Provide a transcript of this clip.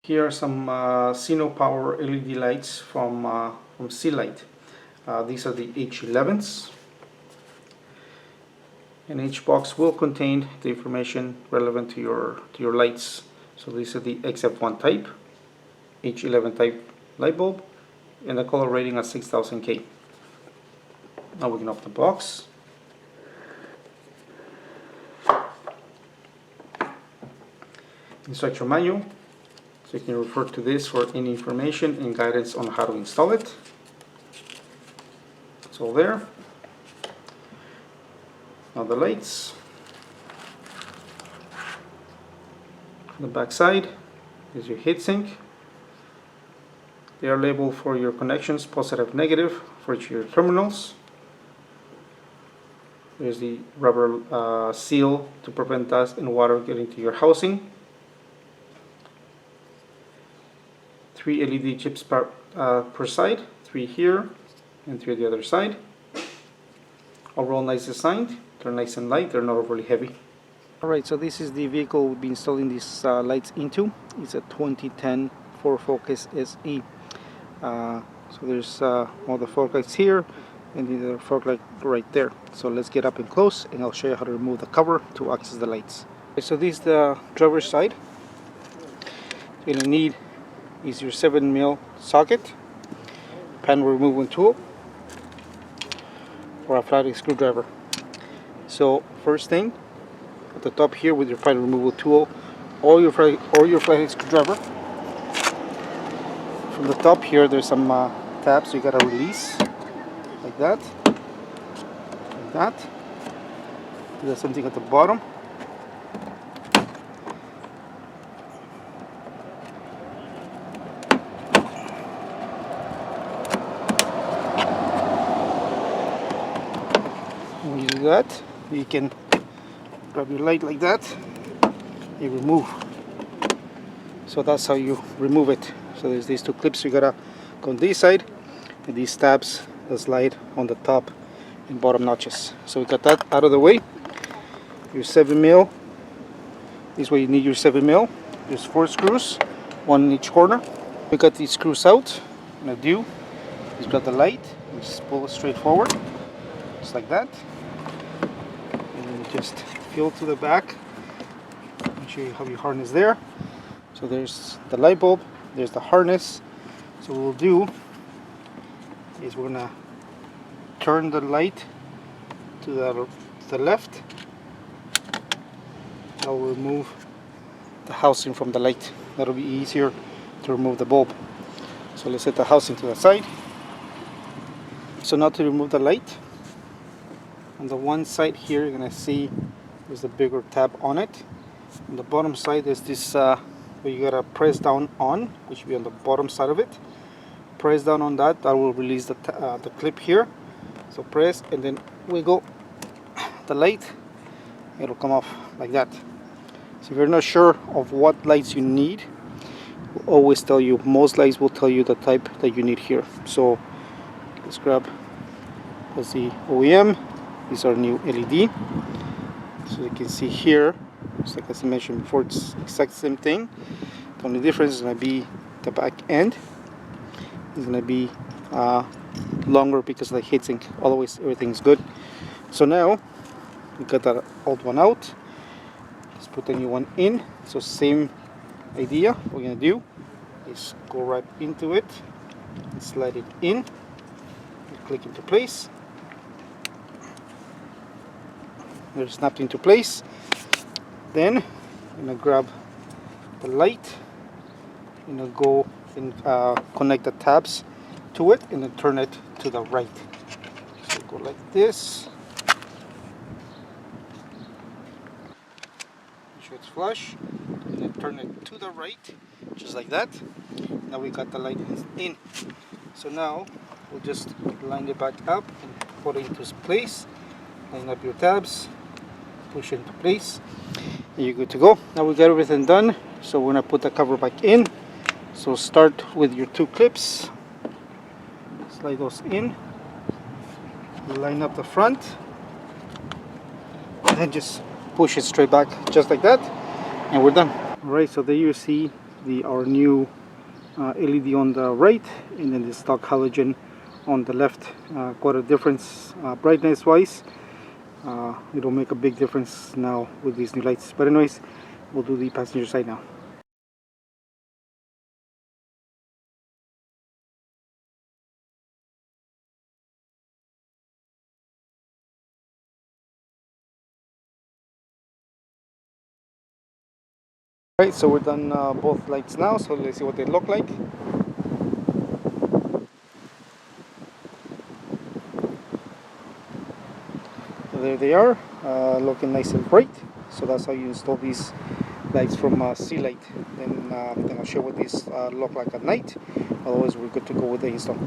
Here are some Xenopower LED lights from Sealight. These are the H11s, and each box will contain the information relevant to your lights. So these are the XF1 type, H11 type light bulb, and the color rating at 6000 K. Now we can open the box. Instruction manual. So you can refer to this for any information and guidance on how to install it. It's all there. Now the lights. On the back side is your heatsink. They are labeled for your connections, positive, negative, for each of your terminals. There's the rubber seal to prevent dust and water getting to your housing. 3 LED chips per side, 3 here and 3 on the other side. Overall nice designed, they're nice and light, they're not overly heavy. Alright, so this is the vehicle we'll be installing these lights into. It's a 2010 Ford Focus SE. So there's all the fog lights here and the other fog light right there. So let's get up and close and I'll show you how to remove the cover to access the lights. Okay, so this is the driver's side. You're going to need is your 7mm socket, panel removal tool, or a flathead screwdriver. So first thing, at the top here with your panel removal tool or your flathead screwdriver. From the top here there's some tabs you gotta release, like that, like that. There's something at the bottom. When you do that, you can grab your light like that, you remove. So that's how you remove it. So there's these two clips, you gotta go on this side, and these tabs that slide on the top and bottom notches. So we got that out of the way. Your 7mm, this is where you need your 7mm. There's 4 screws, 1 in each corner. We got these screws out. What I'm gonna do is grab the light, and just pull it straight forward, just like that. Just feel to the back, make sure you have your harness there. So there's the light bulb, there's the harness. So what we'll do is we're gonna turn the light to the left. That will remove the housing from the light. That'll be easier to remove the bulb. So let's set the housing to the side. So now to remove the light, on the one side here you're gonna see there's a bigger tab on it. On the bottom side there's this where you gotta press down on, which should be on the bottom side of it. Press down on that, that will release the clip here. So press and then wiggle the light, it'll come off like that. So if you're not sure of what lights you need, we'll always tell you, most lights will tell you the type that you need here. So let's grab, that's the OEM. These are new LED. So you can see here, just like as I mentioned before, it's the exact same thing. The only difference is going to be the back end. It's going to be longer because of the heatsink. Otherwise, everything's good. So now we got that old one out. Let's put the new one in. So same idea. What we're going to do is go right into it and slide it in. And click into place. They're snapped into place. Then I'm gonna grab the light, I'm gonna go and connect the tabs to it and then turn it to the right. So go like this. Make sure it's flush, and then turn it to the right, just like that. Now we got the light in. So now we'll just line it back up and put it into place. Line up your tabs, push it into place, and you're good to go. Now we got everything done, so we're gonna put the cover back in. So start with your 2 clips, slide those in, line up the front, and then just push it straight back just like that, and we're done. Alright, so there you see our new LED on the right, and then the stock halogen on the left. Quite a difference brightness wise. It'll make a big difference now with these new lights. But anyways, we'll do the passenger side now. Alright, so we're done both lights now, so let's see what they look like. So there they are, looking nice and bright. So that's how you install these lights from Sealight. Then I'll show what these look like at night. Otherwise we're good to go with the install.